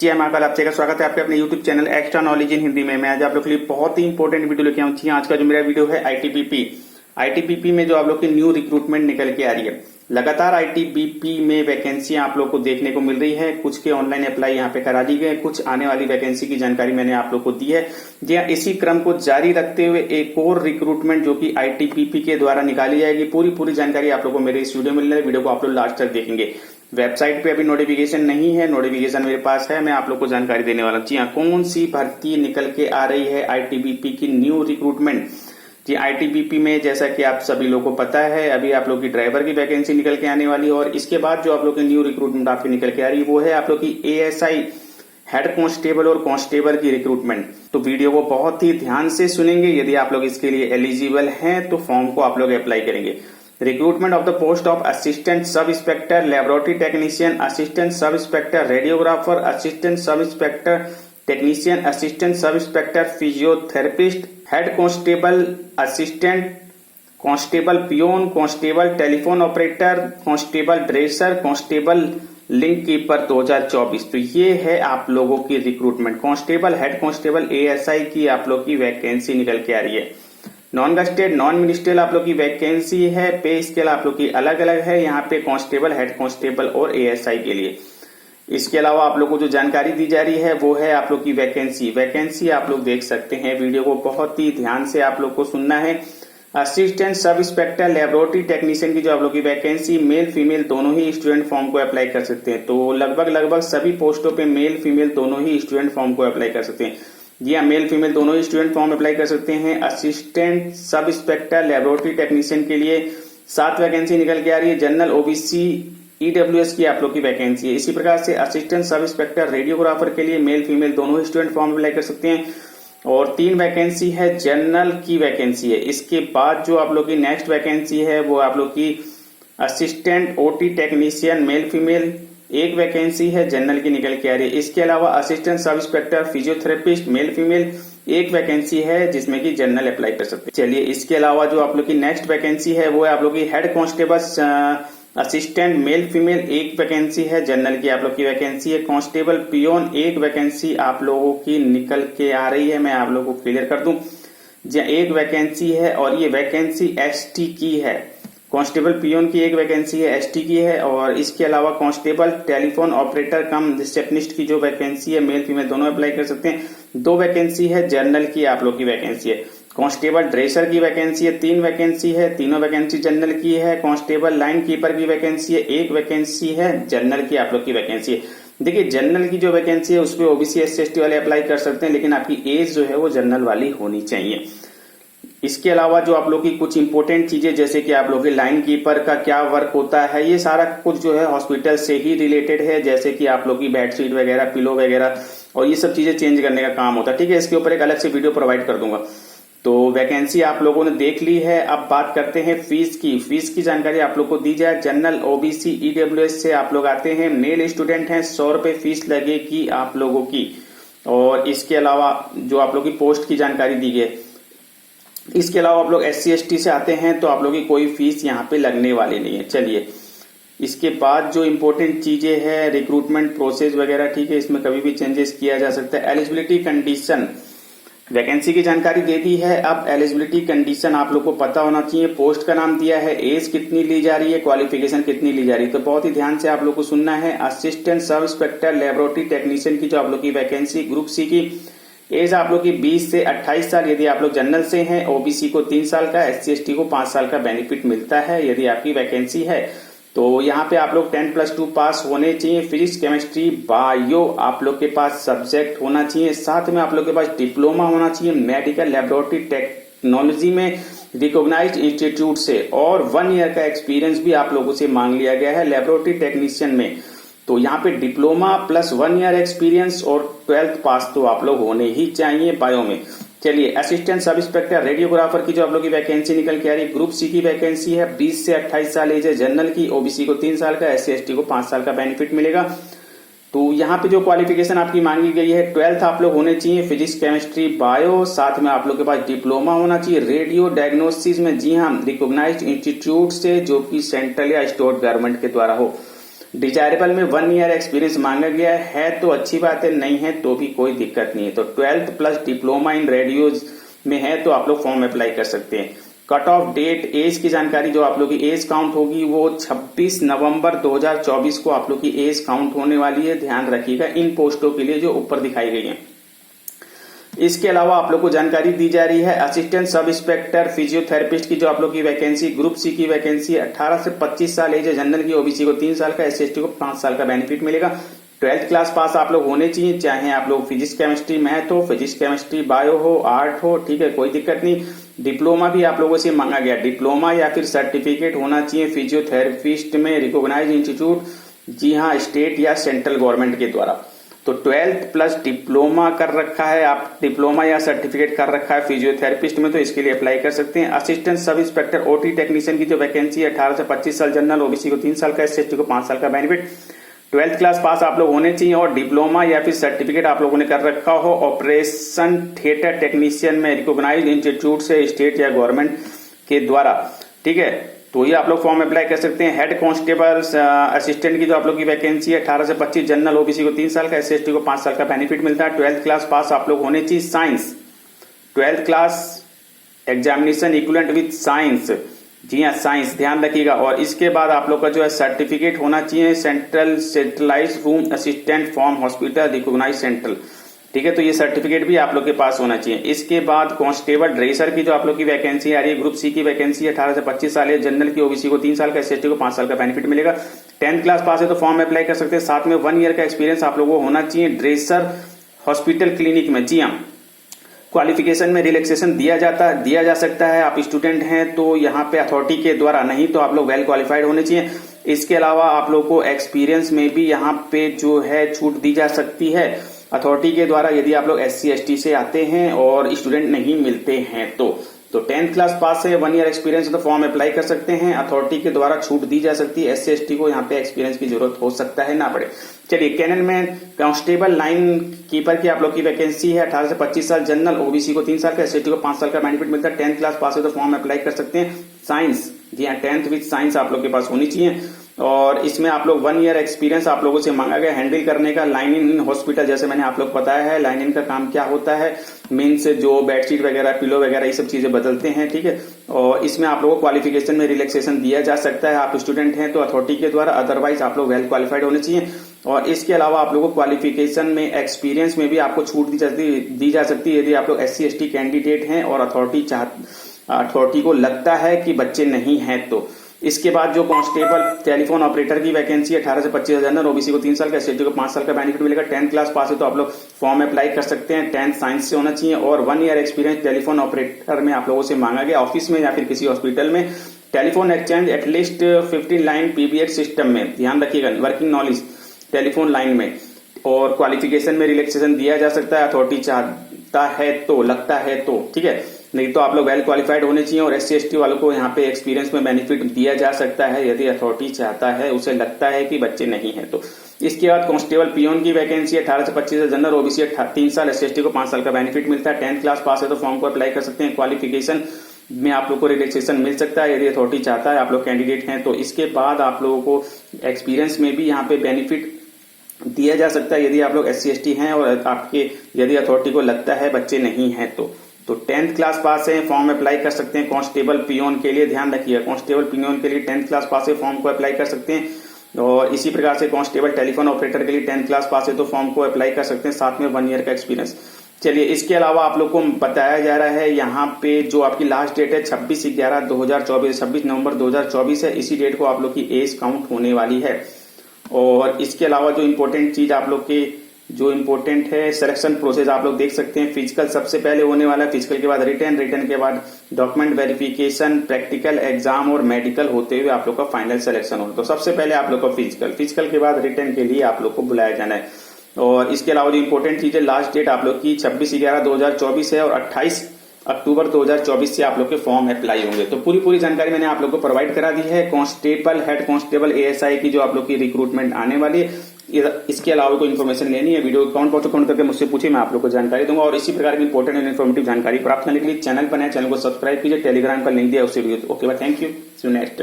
जय महाकाल। आपसे का स्वागत है आपके अपने YouTube channel extra knowledge in Hindi में। मैं आज आप लोग के लिए बहुत ही इंपॉर्टेंट वीडियो लेके आऊँ। आज का जो मेरा वीडियो है आईटीबीपी में जो आप लोग की न्यू रिक्रूटमेंट निकल के आ रही है। लगातार आईटीबीपी में वैकेंसी आप लोग को देखने को मिल रही है। कुछ के ऑनलाइन अप्लाई यहाँ पे करा दी गए, कुछ आने वाली वैकेंसी की जानकारी मैंने आप लोग को दी है। जी हाँ, इसी क्रम को जारी रखते हुए एक और रिक्रूटमेंट जो कि आईटीबीपी के द्वारा निकाली जाएगी, पूरी जानकारी आप लोग को मेरे इस वीडियो में मिलने। वीडियो को आप लोग लास्ट तक देखेंगे। वेबसाइट पे अभी नोटिफिकेशन नहीं है, नोटिफिकेशन मेरे पास है, मैं आप लोग को जानकारी देने वाला हूँ। जी हाँ, कौन सी भर्ती निकल के आ रही है आईटीबीपी की न्यू रिक्रूटमेंट। जी, आईटीबीपी में जैसा कि आप सभी लोगों को पता है, अभी आप लोग की ड्राइवर की वैकेंसी निकल के आने वाली है और इसके बाद जो आप लोग की न्यू रिक्रूटमेंट आपकी निकल के आ रही है वो है आप लोग की एएसआई हेड कांस्टेबल और कांस्टेबल की रिक्रूटमेंट। तो वीडियो को बहुत ही ध्यान से सुनेंगे। यदि आप लोग इसके लिए एलिजिबल हैं तो फॉर्म को आप लोग अप्लाई करेंगे। Recruitment of the post of assistant sub inspector, laboratory technician, assistant sub inspector, radiographer, assistant sub inspector technician, assistant sub inspector physiotherapist, head constable, assistant constable peon, constable telephone operator, constable dresser, constable link keeper 2024। तो ये है आप लोगों की recruitment. Constable, head constable, ASI की आप लोग की वैकेंसी निकल के आ रही है। नॉन गस्टेड, नॉन मिनिस्ट्रियल आप लोग की वैकेंसी है। पे स्केल आप लोग की अलग अलग है यहाँ पे कांस्टेबल, हेड कांस्टेबल और एएसआई के लिए। इसके अलावा आप लोग को जो जानकारी दी जा रही है वो है आप लोग की वैकेंसी आप लोग देख सकते हैं। वीडियो को बहुत ही ध्यान से आप लोग को सुनना है। Assistant sub inspector, laboratory technician की जो आप लोग की वैकेंसी, मेल फीमेल दोनों ही स्टूडेंट फॉर्म को अप्लाई कर सकते हैं। तो लगभग सभी पोस्टों पे मेल फीमेल दोनों ही स्टूडेंट फॉर्म को अप्लाई कर सकते हैं। जी हाँ, मेल फीमेल दोनों ही स्टूडेंट फॉर्म अप्लाई कर सकते हैं। Assistant sub inspector, laboratory technician के लिए 7 वैकेंसी निकल के आ रही है। जनरल, ओबीसी, ईडब्ल्यूएस की आप लोग की वैकेंसी है। इसी प्रकार से असिस्टेंट सब इंस्पेक्टर, रेडियोग्राफर के लिए मेल फीमेल दोनों ही स्टूडेंट फॉर्म अप्लाई कर सकते हैं और 3 वैकेंसी है जनरल की वैकेंसी है। इसके बाद जो आप लोग की नेक्स्ट वैकेंसी है वो आप लोग की assistant OT technician male female 1 vacancy है जनरल की निकल के आ रही है। इसके अलावा assistant sub inspector physiotherapist male female 1 vacancy है जिसमें कि जनरल अप्लाई कर सकते हैं। चलिए, इसके अलावा जो आप लोग की नेक्स्ट वैकेंसी है वो है आप लोग की head constable assistant male female 1 vacancy है जनरल की आप लोग की वैकेंसी है। कांस्टेबल पियोन 1 वैकेंसी आप लोगों की निकल के आ रही है। मैं आप लोगों को क्लियर कर दूं, जी 1 वैकेंसी है और ये वैकेंसी एसटी की है। कांस्टेबल पियोन की 1 वैकेंसी है, एसटी की है। और इसके अलावा कांस्टेबल टेलीफोन ऑपरेटर कम रिसेप्शनिस्ट की जो वैकेंसी है, मेल फीमेल दोनों अप्लाई कर सकते हैं। 2 वैकेंसी है जनरल की आप लोग की वैकेंसी है। कांस्टेबल ड्रेसर की वैकेंसी है, 3 वैकेंसी है, तीनों वैकेंसी जनरल की है। कांस्टेबल लाइन कीपर की वैकेंसी है, 1 वैकेंसी है जनरल की आप लोग की वैकेंसी है। देखिए, जनरल की जो वैकेंसी है उसपे ओबीसी एससी वाले अप्लाई कर सकते हैं, लेकिन आपकी एज जो है वो जनरल वाली होनी चाहिए। इसके अलावा जो आप लोग की कुछ इंपोर्टेंट चीजें, जैसे कि आप लोग के लाइन कीपर का क्या वर्क होता है, ये सारा कुछ जो है हॉस्पिटल से ही रिलेटेड है। जैसे कि आप लोग की बेडशीट वगैरह, पिलो वगैरह और ये सब चीजें चेंज करने का काम होता है। ठीक है, इसके ऊपर एक अलग से वीडियो प्रोवाइड कर दूंगा। तो वैकेंसी आप लोगों ने देख ली है। अब बात करते हैं फीस की जानकारी आप लोग को दी जाए। जनरल, ओबीसी, ईडब्ल्यूएस से आप लोग आते हैं, मेल स्टूडेंट हैं, 100 रुपए फीस लगेगी आप लोगों की। और इसके अलावा जो आप लोग की पोस्ट की जानकारी दी गई, इसके अलावा आप लोग एससी एसटी से आते हैं तो आप लोग की कोई फीस यहाँ पे लगने वाली नहीं है। चलिए, इसके बाद जो इंपॉर्टेंट चीजें हैं, रिक्रूटमेंट प्रोसेस वगैरह, ठीक है, इसमें कभी भी चेंजेस किया जा सकता है। एलिजिबिलिटी कंडीशन, वैकेंसी की जानकारी दे दी है। अब एलिजिबिलिटी कंडीशन आप लोग को पता होना चाहिए। पोस्ट का नाम दिया है, एज कितनी ली जा रही है, क्वालिफिकेशन कितनी ली जा रही है। तो बहुत ही ध्यान से आप लोग को सुनना है। Assistant sub inspector, laboratory technician की जो आप लोग की वैकेंसी, ग्रुप सी की एज आप लोग की 20 से 28 साल यदि आप लोग जनरल से हैं। ओबीसी को 3 साल का, एससी एसटी को 5 साल का बेनिफिट मिलता है यदि आपकी वैकेंसी है। तो यहाँ पे आप लोग 10+2 पास होने चाहिए। फिजिक्स, केमिस्ट्री, बायो आप लोग के पास सब्जेक्ट होना चाहिए। साथ में आप लोग के पास डिप्लोमा होना चाहिए मेडिकल लेबोरेटरी टेक्नोलॉजी में रिकॉग्नाइज्ड इंस्टीट्यूट से, और 1 ईयर का एक्सपीरियंस भी आप लोगों से मांग लिया गया है लेबोरेटरी टेक्नीशियन में। तो यहाँ पे डिप्लोमा प्लस 1 ईयर एक्सपीरियंस और 12th पास तो आप लोग होने ही चाहिए बायो में। चलिए, असिस्टेंट सब इंस्पेक्टर, रेडियोग्राफर की जो आप लोग की वैकेंसी निकल के आ रही है, ग्रुप सी की वैकेंसी है, 20 से 28 साल एज है जनरल की। ओबीसी को 3 साल का, एससी एसटी को 5 साल का बेनिफिट मिलेगा। तो यहाँ पे जो क्वालिफिकेशन आपकी मांगी गई है, 12th आप लोग होने चाहिए, फिजिक्स, केमिस्ट्री, बायो। साथ में आप लोग के पास डिप्लोमा होना चाहिए रेडियो डायग्नोसिस में, जी हाँ, रिकॉग्नाइज्ड इंस्टीट्यूट से, जो कि सेंट्रल या स्टेट गवर्नमेंट के द्वारा हो। डिजायरेबल में 1 ईयर एक्सपीरियंस मांगा गया है तो अच्छी बात है, नहीं है तो भी कोई दिक्कत नहीं है। तो 12th plus diploma in radios में है तो आप लोग फॉर्म अप्लाई कर सकते हैं। कट ऑफ डेट, एज की जानकारी, जो आप लोग की एज काउंट होगी वो 26 नवंबर 2024 को आप लोग की एज काउंट होने वाली है, ध्यान रखिएगा इन पोस्टों के लिए जो ऊपर दिखाई गई है। इसके अलावा आप लोग को जानकारी दी जा रही है असिस्टेंट सब इंस्पेक्टर फिजियोथेरेपिस्ट की जो आप लोग की वैकेंसी, ग्रुप सी की वैकेंसी 18 से 25 साल एज है, जनरल की, ओबीसी को 3 साल का, SC/ST को 5 साल का बेनिफिट मिलेगा। 12th क्लास पास आप लोग होने चाहिए, चाहे आप लोग फिजिक्स केमिस्ट्री मैथ हो, फिजिक्स केमिस्ट्री बायो हो, आर्ट हो, ठीक है, कोई दिक्कत नहीं। डिप्लोमा भी आप लोगों से मांगा गया, डिप्लोमा या फिर सर्टिफिकेट होना चाहिए फिजियोथेरेपिस्ट में रिकॉग्नाइज इंस्टीट्यूट, जी हाँ, स्टेट या सेंट्रल गवर्नमेंट के द्वारा। तो 12th प्लस डिप्लोमा कर रखा है, आप डिप्लोमा या सर्टिफिकेट कर रखा है फिजियोथेरेपिस्ट में तो इसके लिए अप्लाई कर सकते हैं। Assistant sub inspector OT technician की जो वैकेंसी है 18 से 25 साल, जनरल, ओबीसी को 3 साल का, SC/ST को 5 साल का बेनिफिट। 12th क्लास पास आप लोग होने चाहिए और डिप्लोमा या फिर सर्टिफिकेट आप लोगों ने कर रखा हो ऑपरेशन थिएटर टेक्नीशियन में रिकॉग्नाइज्ड इंस्टीट्यूट से, स्टेट या गवर्नमेंट के द्वारा, ठीक है, तो ये आप लोग फॉर्म अप्लाई कर सकते हैं। हेड कांस्टेबल असिस्टेंट की जो आप लोग की वैकेंसी है 18 से 25, जनरल, ओबीसी को 3 साल का, SC/ST को 5 साल का बेनिफिट मिलता है। 12th क्लास पास आप लोग होने चाहिए science, 12th class examination equivalent with science, जी हाँ, साइंस, ध्यान रखिएगा। और इसके बाद आप लोग का जो है सर्टिफिकेट होना चाहिए centralize room assistant from hospital recognize central, ठीक है, तो ये सर्टिफिकेट भी आप लोग के पास होना चाहिए। इसके बाद कांस्टेबल ड्रेसर की जो आप लोग की वैकेंसी आ रही है, ग्रुप सी की वैकेंसी 18 से 25 साल है, जनरल की, ओबीसी को 3 साल का, SC/ST को 5 साल का बेनिफिट मिलेगा। 10th क्लास पास है तो फॉर्म अप्लाई कर सकते हैं। साथ में 1 ईयर का एक्सपीरियंस आप लोगों को होना चाहिए ड्रेसर हॉस्पिटल क्लिनिक में, जी हाँ। क्वालिफिकेशन में रिलैक्सेशन दिया जा सकता है, आप स्टूडेंट हैं तो यहाँ पे अथॉरिटी के द्वारा, नहीं तो आप लोग वेल क्वालिफाइड होने चाहिए। इसके अलावा आप लोग को एक्सपीरियंस में भी यहाँ पे जो है छूट दी जा सकती है अथॉरिटी के द्वारा, यदि आप लोग SC/ST से आते हैं और स्टूडेंट नहीं मिलते हैं तो 10th क्लास पास है, 1 ईयर एक्सपीरियंस तो फॉर्म अप्लाई कर सकते हैं, अथॉरिटी के द्वारा छूट दी जा सकती है। SC/ST को यहाँ पे एक्सपीरियंस की जरूरत हो सकता है, ना पड़े। चलिए, कैनन में कांस्टेबल लाइन कीपर की आप लोग की वैकेंसी है 18 से 25 साल, जनरल, ओबीसी को 3 साल का, SC/ST को 5 साल का बेनिफिट मिलता है। 10th क्लास पास है तो फॉर्म अप्लाई कर सकते हैं। साइंस, जी हाँ, 10th विद साइंस आप लोग के पास होनी चाहिए और इसमें आप लोग 1 ईयर एक्सपीरियंस आप लोगों से मांगा गया हैंडल करने का। लाइनिंग इन हॉस्पिटल, जैसे मैंने आप लोग बताया है लाइनिंग का काम क्या होता है, मीन्स जो बेडशीट वगैरह, पिलो वगैरह, ये सब चीजें बदलते हैं, ठीक है। और इसमें आप लोगों को क्वालिफिकेशन में रिलैक्सेशन दिया जा सकता है, आप स्टूडेंट हैं तो अथॉरिटी के द्वारा, अदरवाइज आप लोग वेल क्वालिफाइड होने चाहिए। और इसके अलावा आप लोगों को क्वालिफिकेशन में, एक्सपीरियंस में भी आपको छूट दी जा सकती है यदि आप लोग SC/ST कैंडिडेट हैं और अथॉरिटी को लगता है कि बच्चे नहीं हैं तो। इसके बाद जो कांस्टेबल टेलीफोन ऑपरेटर की वैकेंसी 18 से 25 जनरल, ओबीसी को 3 साल का, SC/ST को 5 साल का बेनिफिट मिलेगा। 10th क्लास पास है तो आप लोग फॉर्म अप्लाई कर सकते हैं। 10th साइंस से होना चाहिए और 1 ईयर एक्सपीरियंस टेलीफोन ऑपरेटर में आप लोगों से मांगा गया, ऑफिस में या फिर किसी हॉस्पिटल में। Telephone exchange at least 15 line PBX system में, ध्यान रखिएगा, वर्किंग नॉलेज टेलीफोन लाइन में। और क्वालिफिकेशन में रिलैक्सेशन दिया जा सकता है, अथॉरिटी चाहता है तो, लगता है तो, ठीक है, नहीं तो आप लोग वेल क्वालिफाइड होने चाहिए। और SC/ST वालों को यहाँ पे एक्सपीरियंस में बेनिफिट दिया जा सकता है यदि अथॉरिटी चाहता है, उसे लगता है कि बच्चे नहीं है तो। इसके बाद कांस्टेबल पियोन की वैकेंसी 18 से 25 जनरल, ओबीसी 3 साल, SC/ST को 5 साल का बेनिफिट मिलता है। 10th क्लास पास है तो फॉर्म को अप्लाई कर सकते हैं। क्वालिफिकेशन में आप लोग को रिलैक्सेशन मिल सकता है यदि अथॉरिटी चाहता है, आप लोग कैंडिडेट हैं तो। इसके बाद आप लोगों को एक्सपीरियंस में भी यहाँ पे बेनिफिट दिया जा सकता है यदि आप लोग SC/ST हैं और आपके यदि अथॉरिटी को लगता है बच्चे नहीं हैं तो 10th क्लास पास है, फॉर्म अप्लाई कर सकते हैं। कांस्टेबल पियोन के लिए ध्यान रखिए, कांस्टेबल पियोन के लिए 10th क्लास पास है, फॉर्म को अप्लाई कर सकते हैं। और इसी प्रकार से कांस्टेबल टेलीफोन ऑपरेटर के लिए 10th क्लास पास है तो फॉर्म को अप्लाई कर सकते हैं, साथ में 1 ईयर का एक्सपीरियंस। चलिए, इसके अलावा आप लोग को बताया जा रहा है यहाँ पे जो आपकी लास्ट डेट है 26/11/2024, 26 नवंबर 2024 है, इसी डेट को आप लोग की एज काउंट होने वाली है। और इसके अलावा जो इम्पोर्टेंट चीज आप लोग के जो इम्पोर्टेंट है, सिलेक्शन प्रोसेस आप लोग देख सकते हैं। फिजिकल सबसे पहले होने वाला है, फिजिकल के बाद रिटर्न के बाद डॉक्यूमेंट वेरिफिकेशन, प्रैक्टिकल एग्जाम और मेडिकल होते हुए आप लोग का फाइनल सिलेक्शन होगा। तो सबसे पहले आप लोग का फिजिकल के बाद रिटर्न के लिए आप लोग को बुलाया जाना है। और इसके अलावा जो इम्पोर्टेंट चीज है, लास्ट डेट आप लोग की 26/11/2024 है और 28 अक्टूबर 2024 से आप लोग के फॉर्म अप्लाई होंगे। तो पूरी जानकारी मैंने आप लोग को प्रोवाइड करा दी है। कांस्टेबल, हेड कांस्टेबल, ASI की जो आप लोग की रिक्रूटमेंट आने वाली है, इसके अलावा कोई इन्फॉर्मेशन लेनी है, वीडियो कमेंट करके मुझसे पूछिए, मैं आप लोग को जानकारी दूंगा। और इसी प्रकार की इंपॉर्टेंट एंड इन्फॉर्मेटिव जानकारी प्राप्त करने के लिए चैनल पर नए, चैनल को सब्सक्राइब कीजिए, टेलीग्राम का लिंक दिया उससे भी। Okay, thank you, see you next.